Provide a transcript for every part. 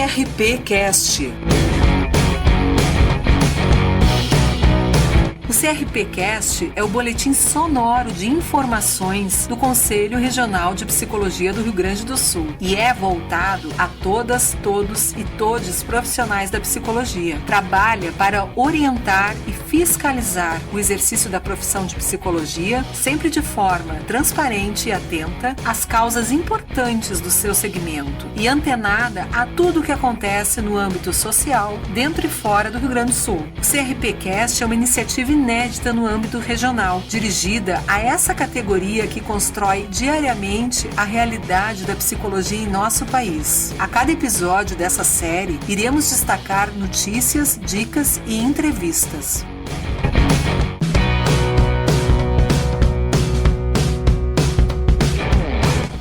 CRP Cast. O CRP Cast é o boletim sonoro de informações do Conselho Regional de Psicologia do Rio Grande do Sul e é voltado a todas, todos e todes profissionais da psicologia. Trabalha para orientar e fiscalizar o exercício da profissão de psicologia, sempre de forma transparente e atenta às causas importantes do seu segmento e antenada a tudo o que acontece no âmbito social, dentro e fora do Rio Grande do Sul. O CRP Cast é uma iniciativa inédita no âmbito regional, dirigida a essa categoria que constrói diariamente a realidade da psicologia em nosso país. A cada episódio dessa série, iremos destacar notícias, dicas e entrevistas.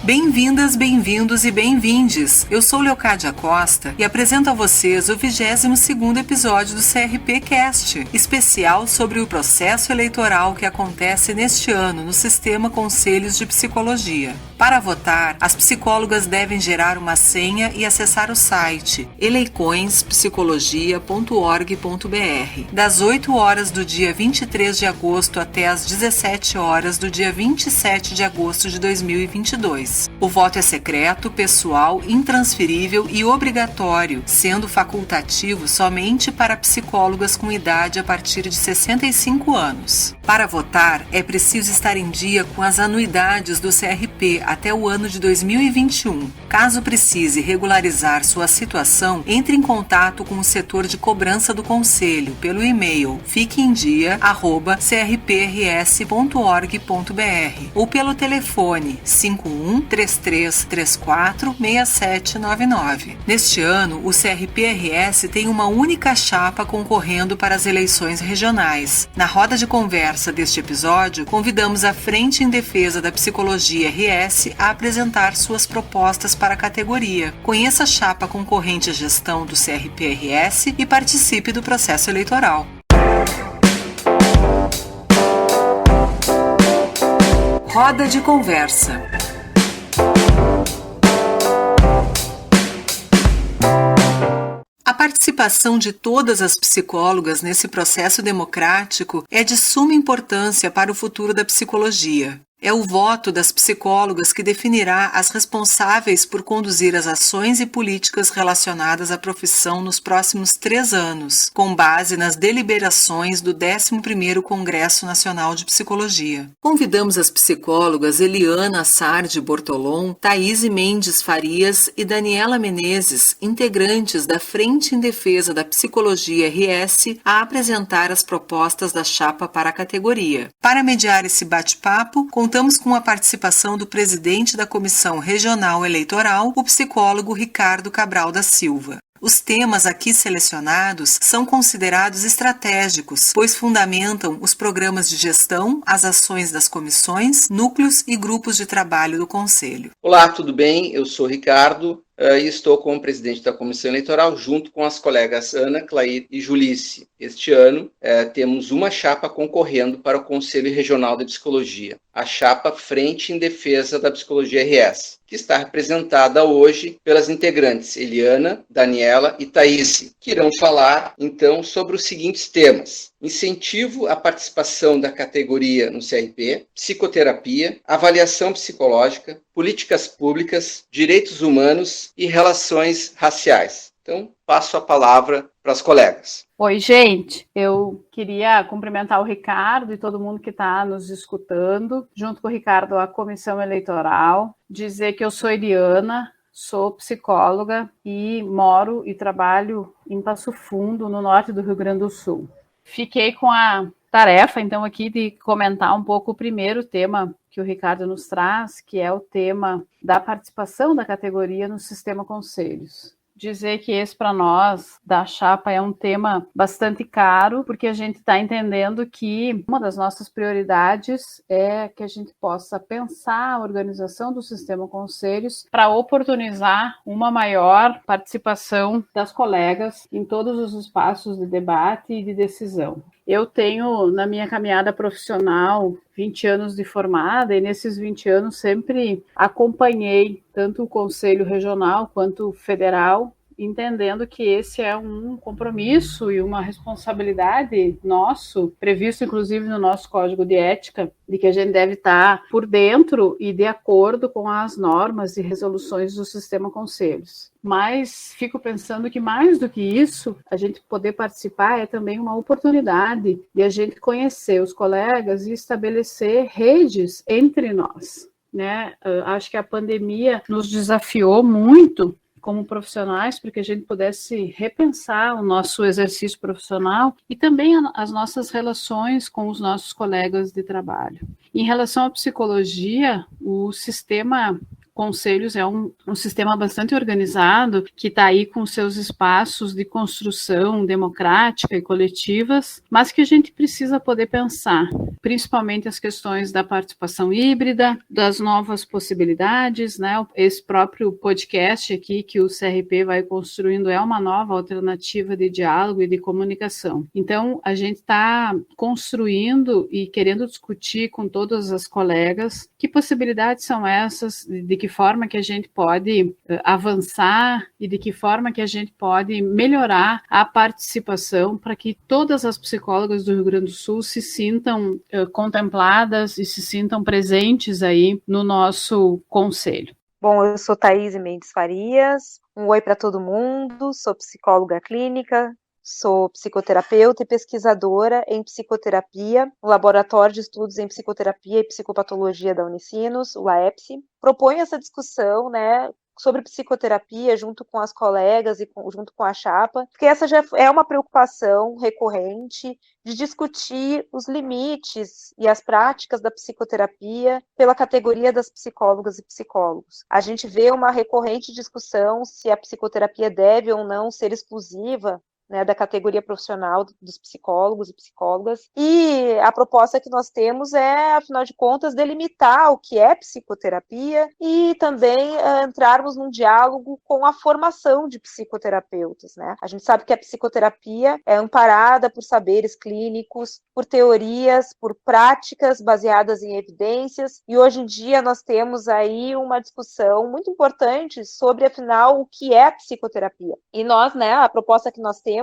Bem-vindas, bem-vindos e bem-vindes! Eu sou Leocádia Costa e apresento a vocês o 22º episódio do CRP Cast, especial sobre o processo eleitoral que acontece neste ano no Sistema Conselhos de Psicologia. Para votar, as psicólogas devem gerar uma senha e acessar o site eleicõespsicologia.org.br, das 8 horas do dia 23 de agosto até as 17 horas do dia 27 de agosto de 2022. O voto é secreto, pessoal, intransferível e obrigatório, sendo facultativo somente para psicólogas com idade a partir de 65 anos. Para votar, é preciso estar em dia com as anuidades do CRP até o ano de 2021. Caso precise regularizar sua situação, entre em contato com o setor de cobrança do Conselho pelo e-mail fiqueemdia@crprs.org.br ou pelo telefone 51-3334-6799. Neste ano, o CRPRS tem uma única chapa concorrendo para as eleições regionais. Na roda de conversa deste episódio, convidamos a Frente em Defesa da Psicologia RS a apresentar suas propostas para a categoria. Conheça a chapa concorrente à gestão do CRPRS e participe do processo eleitoral. Roda de conversa. A participação de todas as psicólogas nesse processo democrático é de suma importância para o futuro da psicologia. É o voto das psicólogas que definirá as responsáveis por conduzir as ações e políticas relacionadas à profissão nos próximos 3 anos, com base nas deliberações do 11º Congresso Nacional de Psicologia. Convidamos as psicólogas Eliana Sardi Bortolom, Thaís Mendes Farias e Daniela Menezes, integrantes da Frente em Defesa da Psicologia RS, a apresentar as propostas da chapa para a categoria. Para mediar esse bate-papo, contamos com a participação do presidente da Comissão Regional Eleitoral, o psicólogo Ricardo Cabral da Silva. Os temas aqui selecionados são considerados estratégicos, pois fundamentam os programas de gestão, as ações das comissões, núcleos e grupos de trabalho do Conselho. Olá, tudo bem? Eu sou Ricardo e estou como presidente da Comissão Eleitoral junto com as colegas Ana, Clair e Julice. Este ano temos uma chapa concorrendo para o Conselho Regional de Psicologia, a chapa Frente em Defesa da Psicologia RS, que está representada hoje pelas integrantes Eliana, Daniela e Thaís, que irão falar então sobre os seguintes temas: incentivo à participação da categoria no CRP, psicoterapia, avaliação psicológica, políticas públicas, direitos humanos e relações raciais. Então, passo a palavra para as colegas. Oi, gente. Eu queria cumprimentar o Ricardo e todo mundo que está nos escutando. Junto com o Ricardo, a Comissão Eleitoral. Dizer que eu sou Eliana, sou psicóloga e moro e trabalho em Passo Fundo, no norte do Rio Grande do Sul. Fiquei com a tarefa, então, aqui de comentar um pouco o primeiro tema que o Ricardo nos traz, que é o tema da participação da categoria no Sistema Conselhos. Dizer que esse, para nós, da chapa, é um tema bastante caro, porque a gente está entendendo que uma das nossas prioridades é que a gente possa pensar a organização do Sistema Conselhos para oportunizar uma maior participação das colegas em todos os espaços de debate e de decisão. Eu tenho, na minha caminhada profissional, 20 anos de formada, e nesses 20 anos sempre acompanhei tanto o Conselho Regional quanto o Federal entendendo que esse é um compromisso e uma responsabilidade nosso, previsto inclusive no nosso Código de Ética, de que a gente deve estar por dentro e de acordo com as normas e resoluções do sistema conselhos. Mas fico pensando que mais do que isso, a gente poder participar é também uma oportunidade de a gente conhecer os colegas e estabelecer redes entre nós, né? Acho que a pandemia nos desafiou muito como profissionais, para que a gente pudesse repensar o nosso exercício profissional e também as nossas relações com os nossos colegas de trabalho. Em relação à psicologia, o sistema Conselhos é um sistema bastante organizado, que está aí com seus espaços de construção democrática e coletivas, mas que a gente precisa poder pensar, principalmente as questões da participação híbrida, das novas possibilidades, né? Esse próprio podcast aqui que o CRP vai construindo é uma nova alternativa de diálogo e de comunicação. Então, a gente está construindo e querendo discutir com todas as colegas que possibilidades são essas, de que forma que a gente pode avançar e de que forma que a gente pode melhorar a participação para que todas as psicólogas do Rio Grande do Sul se sintam contempladas e se sintam presentes aí no nosso conselho. Bom, eu sou Thaís Mendes Farias, um oi para todo mundo, sou psicóloga clínica, sou psicoterapeuta e pesquisadora em psicoterapia, no Laboratório de Estudos em Psicoterapia e Psicopatologia da Unicinos, o LAEPSI. Proponho essa discussão, né, sobre psicoterapia junto com as colegas e junto com a chapa, porque essa já é uma preocupação recorrente de discutir os limites e as práticas da psicoterapia pela categoria das psicólogas e psicólogos. A gente vê uma recorrente discussão se a psicoterapia deve ou não ser exclusiva, né, da categoria profissional dos psicólogos e psicólogas, e a proposta que nós temos é, afinal de contas, delimitar o que é psicoterapia e também entrarmos num diálogo com a formação de psicoterapeutas, né? A gente sabe que a psicoterapia é amparada por saberes clínicos, por teorias, por práticas baseadas em evidências, e hoje em dia nós temos aí uma discussão muito importante sobre, afinal, o que é psicoterapia. E nós, né, a proposta que nós temos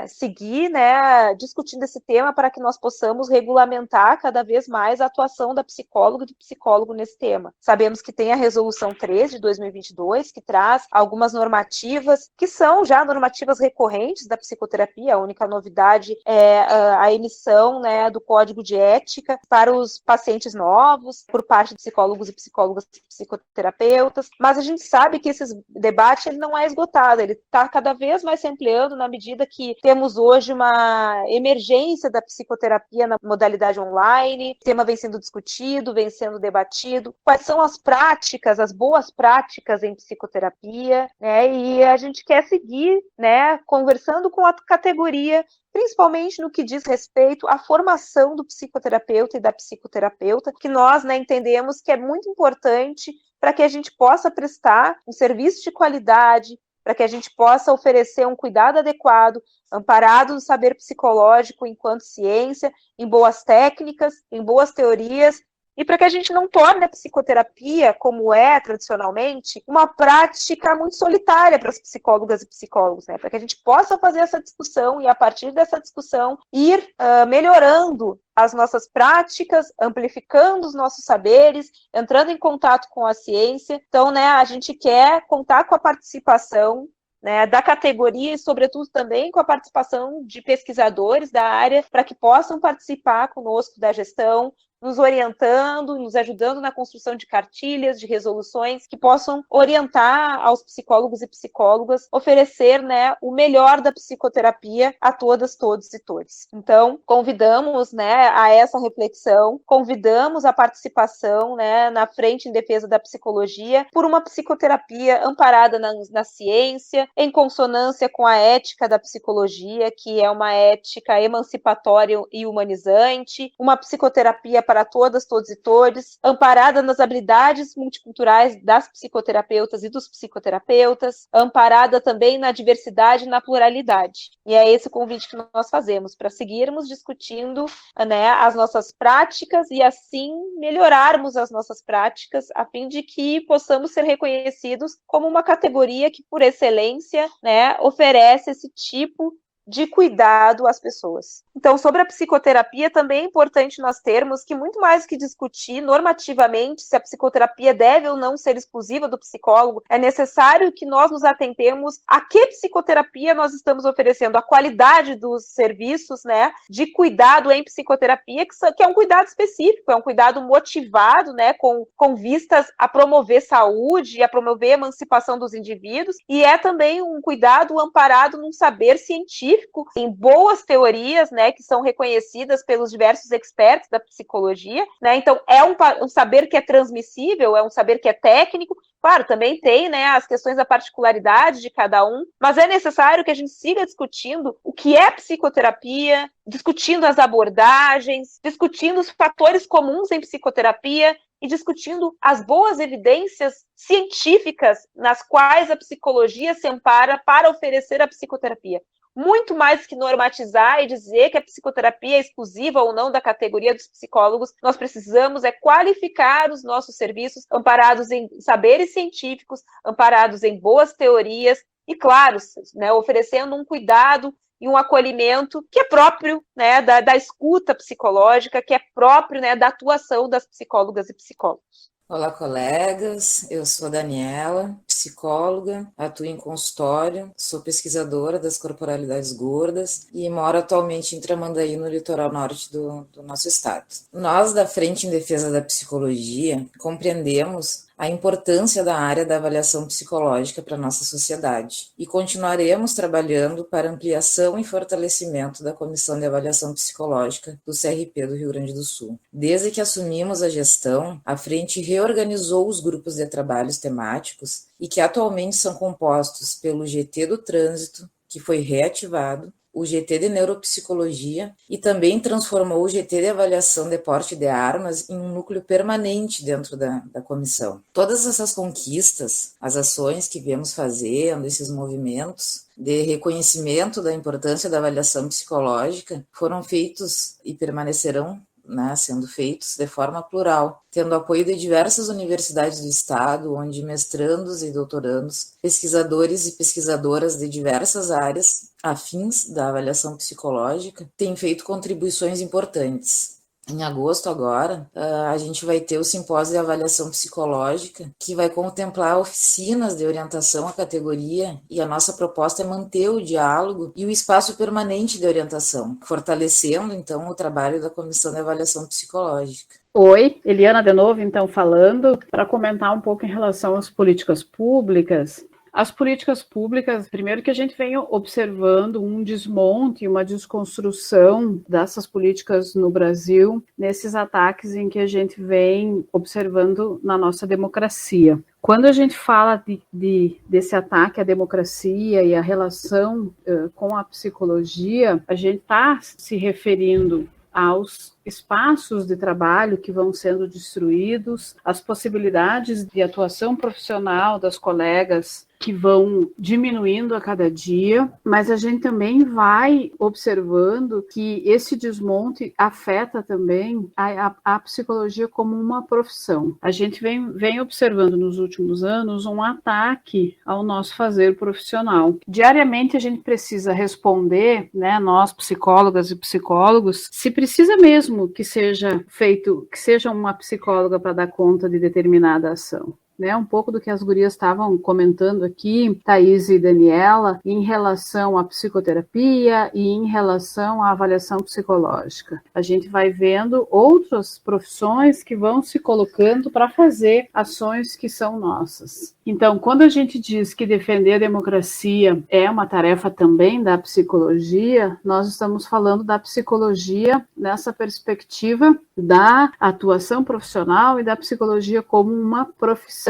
seguir, né, discutindo esse tema para que nós possamos regulamentar cada vez mais a atuação da psicóloga e do psicólogo nesse tema. Sabemos que tem a Resolução 3 de 2022, que traz algumas normativas, que são já normativas recorrentes da psicoterapia. A única novidade é a emissão, né, do Código de Ética para os pacientes novos, por parte de psicólogos e psicólogas psicoterapeutas, mas a gente sabe que esse debate ele não é esgotado, ele está cada vez mais se ampliando na medida que temos hoje uma emergência da psicoterapia na modalidade online, o tema vem sendo discutido, vem sendo debatido, quais são as práticas, as boas práticas em psicoterapia, né, e a gente quer seguir, né, conversando com a categoria, principalmente no que diz respeito à formação do psicoterapeuta e da psicoterapeuta, que nós, né, entendemos que é muito importante para que a gente possa prestar um serviço de qualidade, para que a gente possa oferecer um cuidado adequado, amparado no saber psicológico enquanto ciência, em boas técnicas, em boas teorias, e para que a gente não torne a psicoterapia, como é tradicionalmente, uma prática muito solitária para as psicólogas e psicólogos, né? Para que a gente possa fazer essa discussão e, a partir dessa discussão, ir melhorando as nossas práticas, amplificando os nossos saberes, entrando em contato com a ciência. Então, né, a gente quer contar com a participação, né, da categoria e, sobretudo, também com a participação de pesquisadores da área para que possam participar conosco da gestão, nos orientando, nos ajudando na construção de cartilhas, de resoluções que possam orientar aos psicólogos e psicólogas, oferecer, né, o melhor da psicoterapia a todas, todos e todes. Então, convidamos, né, a essa reflexão, convidamos a participação, né, na frente em defesa da psicologia por uma psicoterapia amparada na ciência, em consonância com a ética da psicologia, que é uma ética emancipatória e humanizante, uma psicoterapia para todas, todos e todes, amparada nas habilidades multiculturais das psicoterapeutas e dos psicoterapeutas, amparada também na diversidade e na pluralidade. E é esse o convite que nós fazemos, para seguirmos discutindo, né, as nossas práticas e assim melhorarmos as nossas práticas, a fim de que possamos ser reconhecidos como uma categoria que, por excelência, né, oferece esse tipo de cuidado às pessoas. Então, sobre a psicoterapia, também é importante nós termos que, muito mais do que discutir normativamente se a psicoterapia deve ou não ser exclusiva do psicólogo, é necessário que nós nos atentemos a que psicoterapia nós estamos oferecendo, a qualidade dos serviços, né, de cuidado em psicoterapia, que é um cuidado específico, é um cuidado motivado, né, com vistas a promover saúde, a promover a emancipação dos indivíduos, e é também um cuidado amparado num saber científico, em boas teorias, né, que são reconhecidas pelos diversos experts da psicologia, né, então é um saber que é transmissível, é um saber que é técnico, claro, também tem, né, as questões da particularidade de cada um, mas é necessário que a gente siga discutindo o que é psicoterapia, discutindo as abordagens, discutindo os fatores comuns em psicoterapia, e discutindo as boas evidências científicas nas quais a psicologia se ampara para oferecer a psicoterapia. Muito mais que normatizar e dizer que a psicoterapia é exclusiva ou não da categoria dos psicólogos, nós precisamos qualificar os nossos serviços amparados em saberes científicos, amparados em boas teorias e, claro, né, oferecendo um cuidado e um acolhimento que é próprio, né, da escuta psicológica, que é próprio, né, da atuação das psicólogas e psicólogos. Olá, colegas. Eu sou Daniela, psicóloga, atuo em consultório, sou pesquisadora das corporalidades gordas e moro atualmente em Tramandaí, no litoral norte do nosso estado. Nós, da Frente em Defesa da Psicologia, compreendemos a importância da área da avaliação psicológica para a nossa sociedade e continuaremos trabalhando para ampliação e fortalecimento da Comissão de Avaliação Psicológica do CRP do Rio Grande do Sul. Desde que assumimos a gestão, a Frente reorganizou os grupos de trabalhos temáticos e que atualmente são compostos pelo GT do Trânsito, que foi reativado, o GT de Neuropsicologia e também transformou o GT de Avaliação de Porte de Armas em um núcleo permanente dentro da comissão. Todas essas conquistas, as ações que viemos fazendo, esses movimentos de reconhecimento da importância da avaliação psicológica foram feitos e permanecerão, né, sendo feitos de forma plural, tendo apoio de diversas universidades do estado, onde mestrandos e doutorandos, pesquisadores e pesquisadoras de diversas áreas afins da avaliação psicológica têm feito contribuições importantes. Em agosto agora, a gente vai ter o simpósio de avaliação psicológica, que vai contemplar oficinas de orientação à categoria, e a nossa proposta é manter o diálogo e o espaço permanente de orientação, fortalecendo, então, o trabalho da Comissão de Avaliação Psicológica. Oi, Eliana de novo, então, falando, para comentar um pouco em relação às políticas públicas. As políticas públicas, primeiro que a gente vem observando um desmonte, uma desconstrução dessas políticas no Brasil, nesses ataques em que a gente vem observando na nossa democracia. Quando a gente fala desse ataque à democracia e a relação com a psicologia, a gente está se referindo aos espaços de trabalho que vão sendo destruídos, as possibilidades de atuação profissional das colegas que vão diminuindo a cada dia, mas a gente também vai observando que esse desmonte afeta também a psicologia como uma profissão. A gente vem observando nos últimos anos um ataque ao nosso fazer profissional. Diariamente a gente precisa responder, né, nós psicólogas e psicólogos, se precisa mesmo que seja uma psicóloga para dar conta de determinada ação. Né, um pouco do que as gurias estavam comentando aqui, Thaís e Daniela, em relação à psicoterapia e em relação à avaliação psicológica. A gente vai vendo outras profissões que vão se colocando para fazer ações que são nossas. Então, quando a gente diz que defender a democracia é uma tarefa também da psicologia, nós estamos falando da psicologia nessa perspectiva da atuação profissional e da psicologia como uma profissão.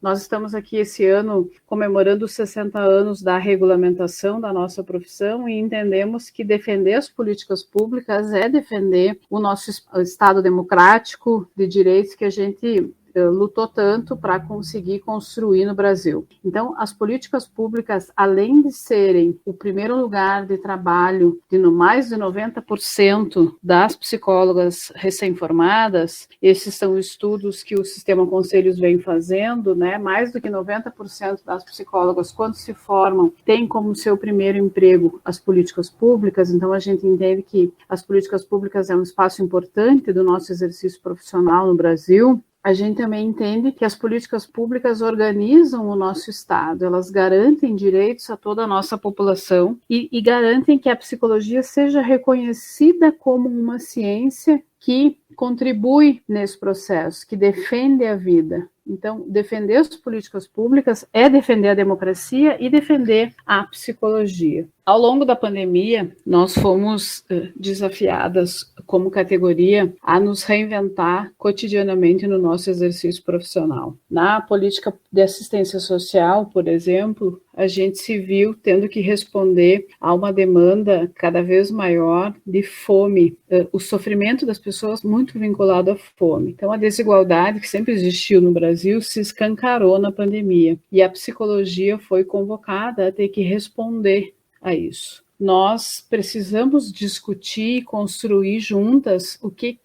Nós estamos aqui esse ano comemorando os 60 anos da regulamentação da nossa profissão e entendemos que defender as políticas públicas é defender o nosso Estado democrático de direitos que a gente lutou tanto para conseguir construir no Brasil. Então, as políticas públicas, além de serem o primeiro lugar de trabalho de mais de 90% das psicólogas recém-formadas, esses são estudos que o Sistema Conselhos vem fazendo, né? Mais do que 90% das psicólogas, quando se formam, têm como seu primeiro emprego as políticas públicas. Então, a gente entende que as políticas públicas é um espaço importante do nosso exercício profissional no Brasil. A gente também entende que as políticas públicas organizam o nosso Estado, elas garantem direitos a toda a nossa população e garantem que a psicologia seja reconhecida como uma ciência que contribui nesse processo, que defende a vida. Então, defender as políticas públicas é defender a democracia e defender a psicologia. Ao longo da pandemia, nós fomos desafiadas como categoria a nos reinventar cotidianamente no nosso exercício profissional. Na política de assistência social, por exemplo, a gente se viu tendo que responder a uma demanda cada vez maior de fome, o sofrimento das pessoas muito vinculado à fome. Então, a desigualdade que sempre existiu no Brasil se escancarou na pandemia e a psicologia foi convocada a ter que responder a isso. Nós precisamos discutir e construir juntas o que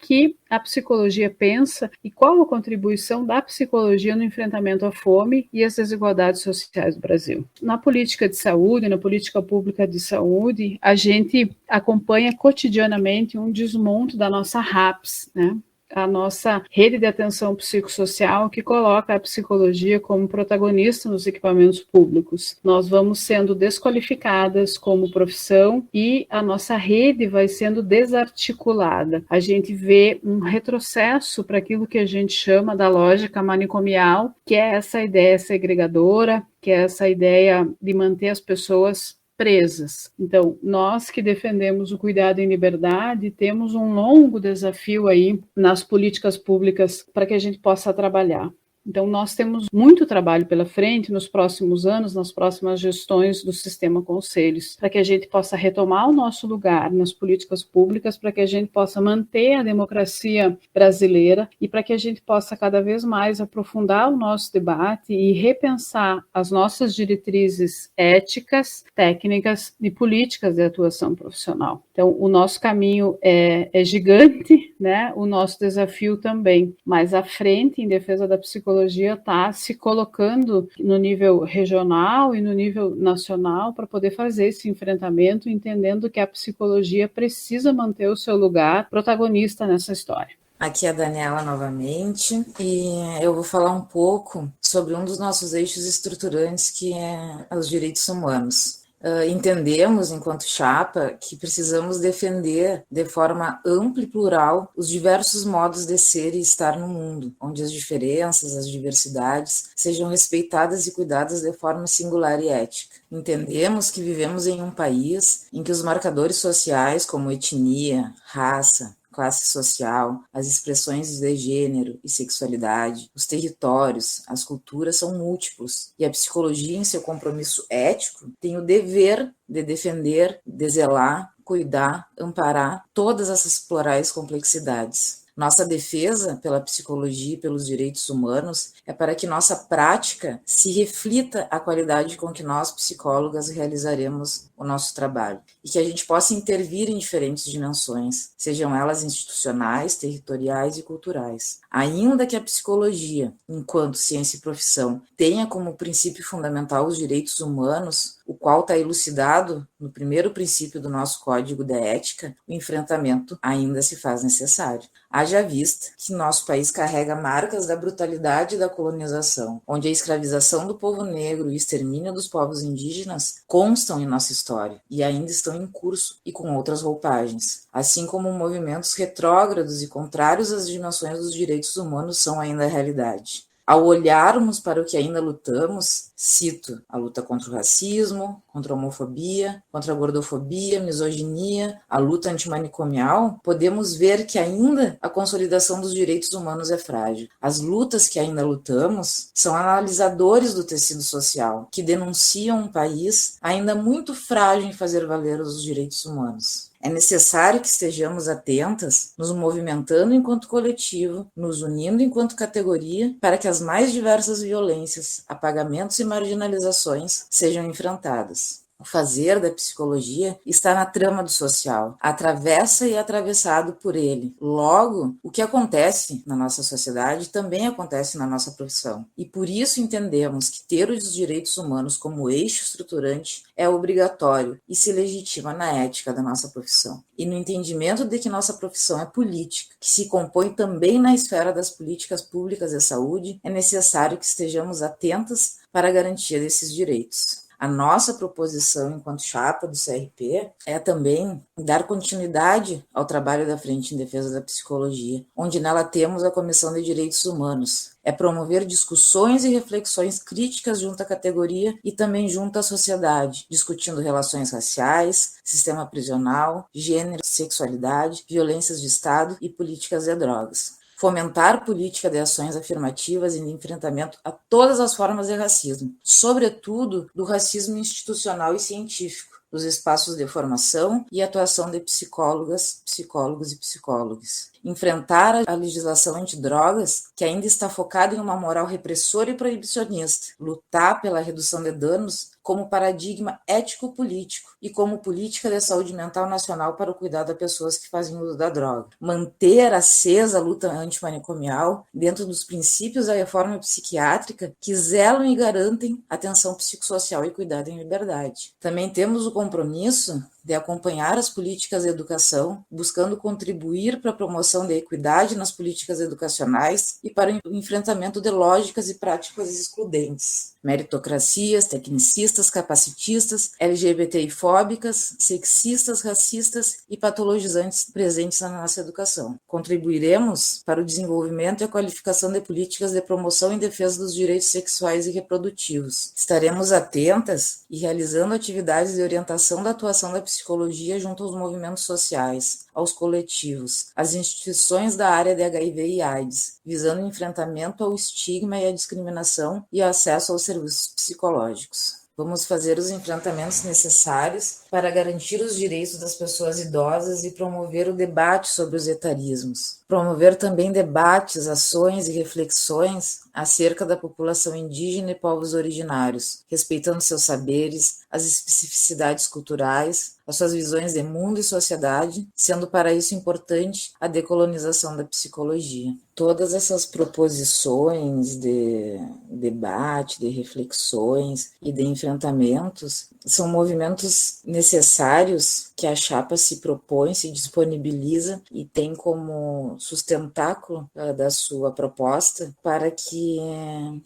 a psicologia pensa e qual a contribuição da psicologia no enfrentamento à fome e às desigualdades sociais do Brasil. Na política de saúde, na política pública de saúde, a gente acompanha cotidianamente um desmonte da nossa RAPS, né? A nossa rede de atenção psicossocial que coloca a psicologia como protagonista nos equipamentos públicos. Nós vamos sendo desqualificadas como profissão e a nossa rede vai sendo desarticulada. A gente vê um retrocesso para aquilo que a gente chama da lógica manicomial, que é essa ideia segregadora, que é essa ideia de manter as pessoas presas. Então, nós que defendemos o cuidado em liberdade, temos um longo desafio aí nas políticas públicas para que a gente possa trabalhar. Então, nós temos muito trabalho pela frente nos próximos anos, nas próximas gestões do Sistema Conselhos, para que a gente possa retomar o nosso lugar nas políticas públicas, para que a gente possa manter a democracia brasileira e para que a gente possa cada vez mais aprofundar o nosso debate e repensar as nossas diretrizes éticas, técnicas e políticas de atuação profissional. Então, o nosso caminho é gigante, né? O nosso desafio também, mas à frente, em defesa da psicologia, está se colocando no nível regional e no nível nacional para poder fazer esse enfrentamento, entendendo que a psicologia precisa manter o seu lugar protagonista nessa história. Aqui é a Daniela novamente e eu vou falar um pouco sobre um dos nossos eixos estruturantes, que é os direitos humanos. Entendemos, enquanto chapa, que precisamos defender de forma ampla e plural os diversos modos de ser e estar no mundo, onde as diferenças, as diversidades sejam respeitadas e cuidadas de forma singular e ética. Entendemos que vivemos em um país em que os marcadores sociais, como etnia, raça, classe social, as expressões de gênero e sexualidade, os territórios, as culturas são múltiplos, e a psicologia, em seu compromisso ético, tem o dever de defender, de zelar, cuidar, amparar todas essas plurais complexidades. Nossa defesa pela psicologia e pelos direitos humanos é para que nossa prática se reflita a qualidade com que nós, psicólogas, realizaremos o nosso trabalho e que a gente possa intervir em diferentes dimensões, sejam elas institucionais, territoriais e culturais. Ainda que a psicologia, enquanto ciência e profissão, tenha como princípio fundamental os direitos humanos, o qual está elucidado no primeiro princípio do nosso Código de Ética, o enfrentamento ainda se faz necessário. Haja vista que nosso país carrega marcas da brutalidade da colonização, onde a escravização do povo negro e o extermínio dos povos indígenas constam em nossa história e ainda estão em curso e com outras roupagens, assim como movimentos retrógrados e contrários às dimensões dos direitos humanos são ainda a realidade. Ao olharmos para o que ainda lutamos, cito a luta contra o racismo, contra a homofobia, contra a gordofobia, misoginia, a luta antimanicomial, podemos ver que ainda a consolidação dos direitos humanos é frágil. As lutas que ainda lutamos são analisadores do tecido social, que denunciam um país ainda muito frágil em fazer valer os direitos humanos. É necessário que estejamos atentas, nos movimentando enquanto coletivo, nos unindo enquanto categoria, para que as mais diversas violências, apagamentos e marginalizações sejam enfrentadas. O fazer da psicologia está na trama do social, atravessa e é atravessado por ele. Logo, o que acontece na nossa sociedade também acontece na nossa profissão. E por isso entendemos que ter os direitos humanos como eixo estruturante é obrigatório e se legitima na ética da nossa profissão. E no entendimento de que nossa profissão é política, que se compõe também na esfera das políticas públicas de saúde, é necessário que estejamos atentas para a garantia desses direitos. A nossa proposição enquanto chapa do CRP é também dar continuidade ao trabalho da Frente em Defesa da Psicologia, onde nela temos a Comissão de Direitos Humanos. É promover discussões e reflexões críticas junto à categoria e também junto à sociedade, discutindo relações raciais, sistema prisional, gênero, sexualidade, violências de Estado e políticas de drogas. Fomentar política de ações afirmativas e de enfrentamento a todas as formas de racismo, sobretudo do racismo institucional e científico, dos espaços de formação e atuação de psicólogas, psicólogos e psicólogas. Enfrentar a legislação antidrogas, que ainda está focada em uma moral repressora e proibicionista. Lutar pela redução de danos como paradigma ético-político e como política de saúde mental nacional para o cuidado das pessoas que fazem uso da droga. Manter acesa a luta antimanicomial dentro dos princípios da reforma psiquiátrica que zelam e garantem atenção psicossocial e cuidado em liberdade. Também temos o compromisso de acompanhar as políticas de educação, buscando contribuir para a promoção da equidade nas políticas educacionais e para o enfrentamento de lógicas e práticas excludentes. Meritocracias, tecnicistas, capacitistas, LGBTI-fóbicas, sexistas, racistas e patologizantes presentes na nossa educação. Contribuiremos para o desenvolvimento e a qualificação de políticas de promoção e defesa dos direitos sexuais e reprodutivos. Estaremos atentas e realizando atividades de orientação da atuação da psicologia junto aos movimentos sociais, aos coletivos, às instituições da área de HIV e AIDS, visando o enfrentamento ao estigma e à discriminação e acesso aos serviços psicológicos. Vamos fazer os enfrentamentos necessários para garantir os direitos das pessoas idosas e promover o debate sobre os etarismos. Promover também debates, ações e reflexões acerca da população indígena e povos originários, respeitando seus saberes, as especificidades culturais, as suas visões de mundo e sociedade, sendo para isso importante a decolonização da psicologia. Todas essas proposições de debate, de reflexões e de enfrentamentos são movimentos necessários que a chapa se propõe, se disponibiliza e tem como sustentáculo da sua proposta para que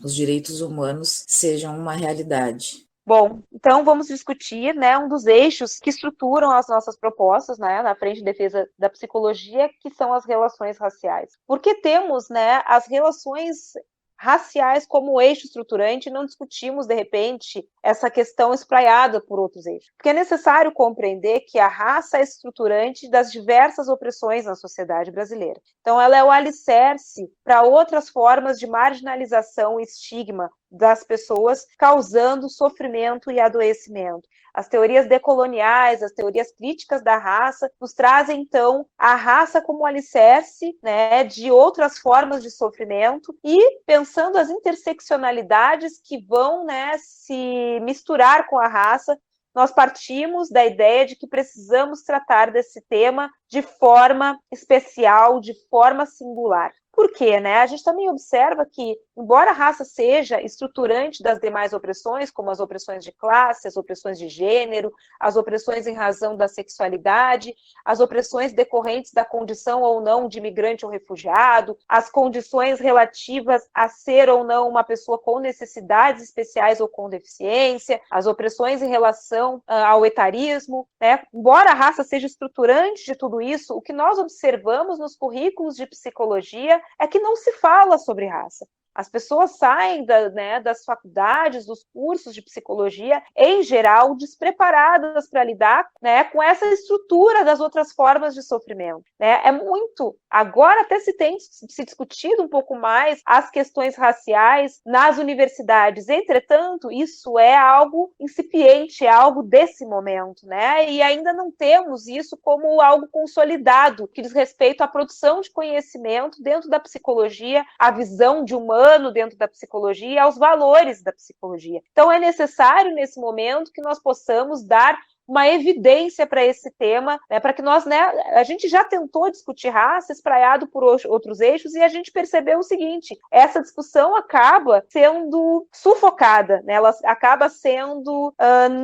os direitos humanos sejam uma realidade. Bom, então vamos discutir, né, um dos eixos que estruturam as nossas propostas, né, na Frente de Defesa da Psicologia, que são as relações raciais. Porque temos, né, as relações raciais como eixo estruturante e não discutimos, de repente, essa questão espraiada por outros eixos. Porque é necessário compreender que a raça é estruturante das diversas opressões na sociedade brasileira. Então, ela é o alicerce para outras formas de marginalização e estigma das pessoas, causando sofrimento e adoecimento. As teorias decoloniais, as teorias críticas da raça, nos trazem, então, a raça como alicerce, né, de outras formas de sofrimento e pensando as interseccionalidades que vão, né, se misturar com a raça, nós partimos da ideia de que precisamos tratar desse tema de forma especial, de forma singular. Por quê, né? A gente também observa que, embora a raça seja estruturante das demais opressões, como as opressões de classe, as opressões de gênero, as opressões em razão da sexualidade, as opressões decorrentes da condição ou não de imigrante ou refugiado, as condições relativas a ser ou não uma pessoa com necessidades especiais ou com deficiência, as opressões em relação ao etarismo, né? Embora a raça seja estruturante de tudo isso, o que nós observamos nos currículos de psicologia é que não se fala sobre raça. As pessoas saem das faculdades, dos cursos de psicologia, em geral, despreparadas para lidar, né, com essa estrutura das outras formas de sofrimento. Né? É muito. Agora até se tem se discutido um pouco mais as questões raciais nas universidades. Entretanto, isso é algo incipiente, é algo desse momento, né? E ainda não temos isso como algo consolidado, que diz respeito à produção de conhecimento dentro da psicologia, à visão de humano dentro da psicologia, aos valores da psicologia. Então, é necessário, nesse momento, que nós possamos dar uma evidência para esse tema, né, para que nós, né, a gente já tentou discutir raça, espraiado por outros eixos, e a gente percebeu o seguinte, essa discussão acaba sendo sufocada, né, ela acaba sendo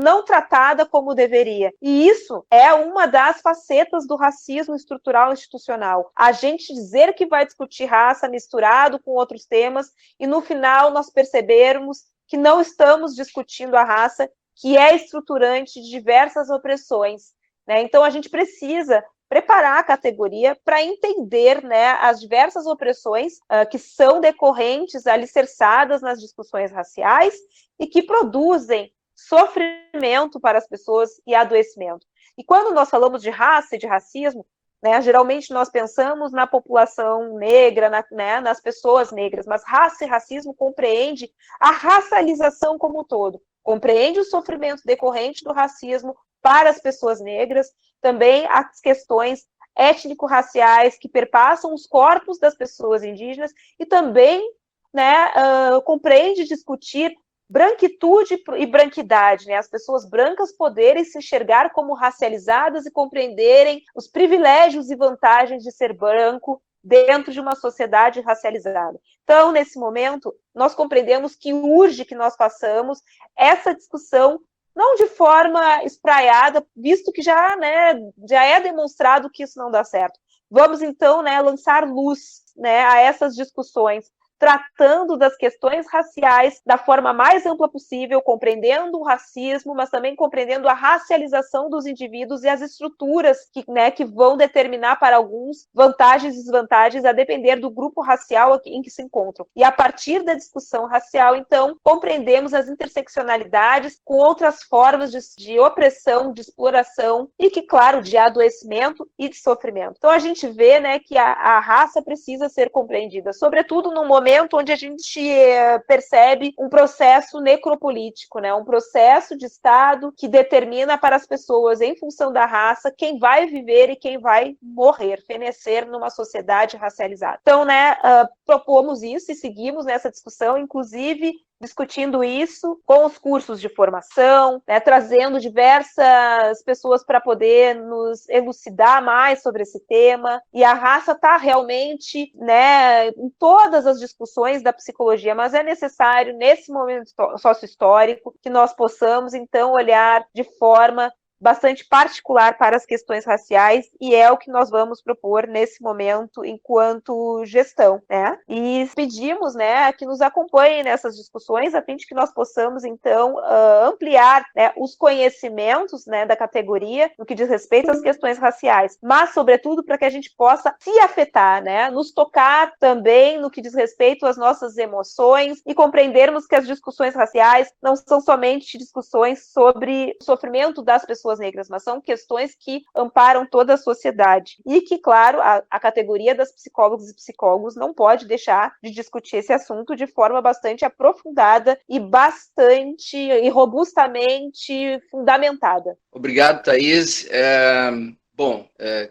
não tratada como deveria, e isso é uma das facetas do racismo estrutural institucional, a gente dizer que vai discutir raça misturado com outros temas, e no final nós percebermos que não estamos discutindo a raça, que é estruturante de diversas opressões, né? Então, a gente precisa preparar a categoria para entender, né, as diversas opressões que são decorrentes, alicerçadas nas discussões raciais e que produzem sofrimento para as pessoas e adoecimento. E quando nós falamos de raça e de racismo, né, geralmente nós pensamos na população negra, nas pessoas negras, mas raça e racismo compreende a racialização como um todo. Compreende o sofrimento decorrente do racismo para as pessoas negras, também as questões étnico-raciais que perpassam os corpos das pessoas indígenas e também, né, compreende discutir branquitude e branquidade, né, as pessoas brancas poderem se enxergar como racializadas e compreenderem os privilégios e vantagens de ser branco dentro de uma sociedade racializada. Então, nesse momento, nós compreendemos que urge que nós façamos essa discussão, não de forma espraiada, visto que já é demonstrado que isso não dá certo. Vamos, então, né, lançar luz, né, a essas discussões, tratando das questões raciais da forma mais ampla possível, compreendendo o racismo, mas também compreendendo a racialização dos indivíduos e as estruturas que vão determinar para alguns vantagens e desvantagens a depender do grupo racial em que se encontram. E a partir da discussão racial, então, compreendemos as interseccionalidades com outras formas de opressão, de exploração e que, claro, de adoecimento e de sofrimento. Então, a gente vê, né, que a raça precisa ser compreendida, sobretudo num momento onde a gente percebe um processo necropolítico, né? Um processo de Estado que determina para as pessoas, em função da raça, quem vai viver e quem vai morrer, fenecer numa sociedade racializada. Então, né, propomos isso e seguimos nessa discussão, inclusive discutindo isso com os cursos de formação, né, trazendo diversas pessoas para poder nos elucidar mais sobre esse tema, e a raça está realmente, né, em todas as discussões da psicologia, mas é necessário, nesse momento sócio-histórico, que nós possamos, então, olhar de forma bastante particular para as questões raciais, e é o que nós vamos propor nesse momento enquanto gestão, né? E pedimos, né, que nos acompanhem nessas discussões, a fim de que nós possamos, então, ampliar, né, os conhecimentos, né, da categoria no que diz respeito às questões raciais, mas, sobretudo, para que a gente possa se afetar, né, nos tocar também no que diz respeito às nossas emoções e compreendermos que as discussões raciais não são somente discussões sobre o sofrimento das pessoas negras, mas são questões que amparam toda a sociedade. E que, claro, a categoria das psicólogas e psicólogos não pode deixar de discutir esse assunto de forma bastante aprofundada e bastante e robustamente fundamentada. Obrigado, Thaís.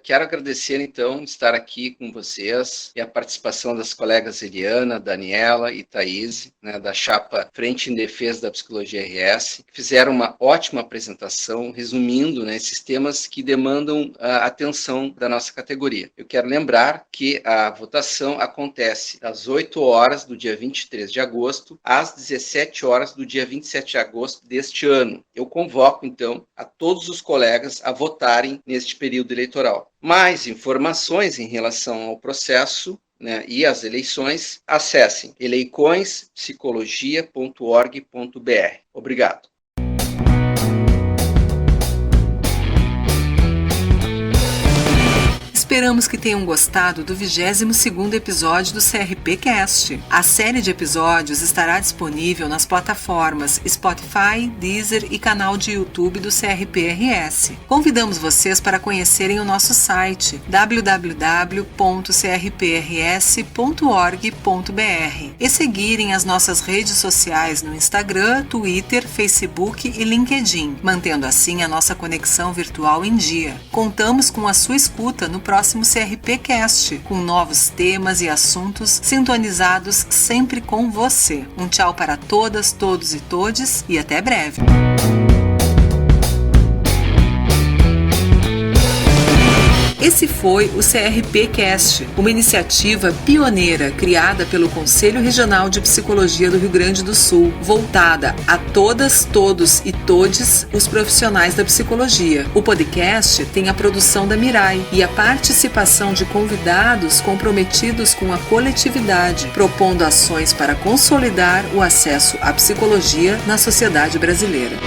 Quero agradecer, então, estar aqui com vocês e a participação das colegas Eliana, Daniela e Thaís, né, da chapa Frente em Defesa da Psicologia RS, que fizeram uma ótima apresentação, resumindo, né, esses temas que demandam a atenção da nossa categoria. Eu quero lembrar que a votação acontece às 8 horas do dia 23 de agosto, às 17 horas do dia 27 de agosto deste ano. Eu convoco, então, a todos os colegas a votarem neste período eleitoral. Mais informações em relação ao processo, né, e às eleições, acessem eleiçõespsicologia.org.br. Obrigado. Esperamos que tenham gostado do 22º episódio do CRPcast. A série de episódios estará disponível nas plataformas Spotify, Deezer e canal de YouTube do CRPRS. Convidamos vocês para conhecerem o nosso site www.crprs.org.br e seguirem as nossas redes sociais no Instagram, Twitter, Facebook e LinkedIn, mantendo assim a nossa conexão virtual em dia. Contamos com a sua escuta no próximo CRPcast, com novos temas e assuntos sintonizados sempre com você. Um tchau para todas, todos e todes e até breve. Esse foi o CRPcast, uma iniciativa pioneira criada pelo Conselho Regional de Psicologia do Rio Grande do Sul, voltada a todas, todos e todes os profissionais da psicologia. O podcast tem a produção da Mirai e a participação de convidados comprometidos com a coletividade, propondo ações para consolidar o acesso à psicologia na sociedade brasileira.